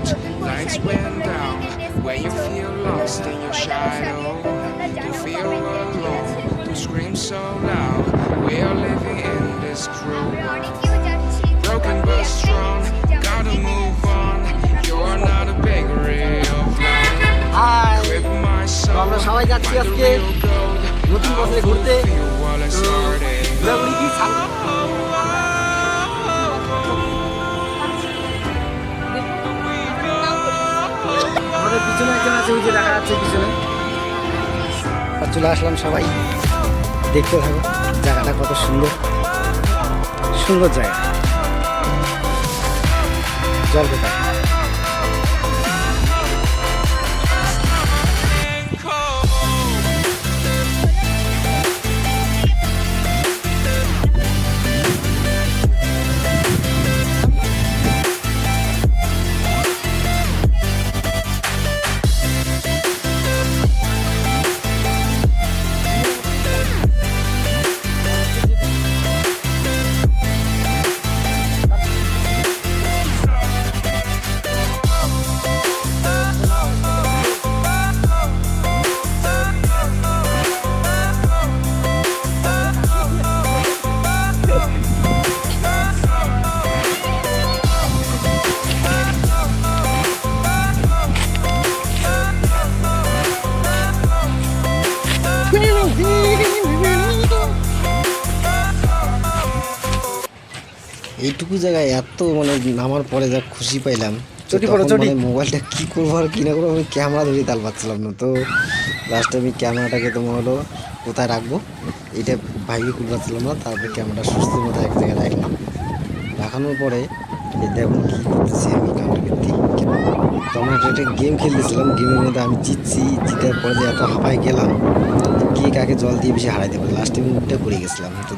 out, lights went down. When you feel lost in your shadow, to feel alone, to scream so loud. We are living in this cruel world, broken but strong. Gotta move on. You're not a bakery of love. Hi, With my তো soul, আমরা সবাই যাচ্ছি find the আজকে real gold. নতুন I'll বছরে ঘুরতে। fulfill what I started. ঘোরাঘুরি কি আমাদের পিছনে একজন আছে, ওই যে দেখা যাচ্ছে পিছনে। আর চলে আসলাম সবাই, দেখতে থাকো জায়গাটা কত সুন্দর সুন্দর জায়গা। জল কোথায়? এইটুকু জায়গায় এত মানে নামার পরে যা খুশি পাইলাম, মোবাইলটা কি করবো আর কি না করবো, আমি ক্যামেরা ধরে তাল পাচ্ছিলাম না। তো লাস্টে আমি ক্যামেরাটাকে তোমার হলো কোথায় রাখবো এটা ভাইকে খুঁজে পাচ্ছিলাম না। তারপরে ক্যামেরাটা সুস্থ মতো এক জায়গায় রাখলাম। রাখানোর পরে এই দেখুন কী করতেছি আমি ক্যামেরাকে দিই। তো আমরা একটা গেম খেলতেছিলাম, গেমের মধ্যে আমি জিতার পরে যে এত হাঁপায় গেলাম, কে কাকে জল দিয়ে বেশি হারাইতে পারে, লাস্টে আমি উঠে পড়ে গেছিলাম। তো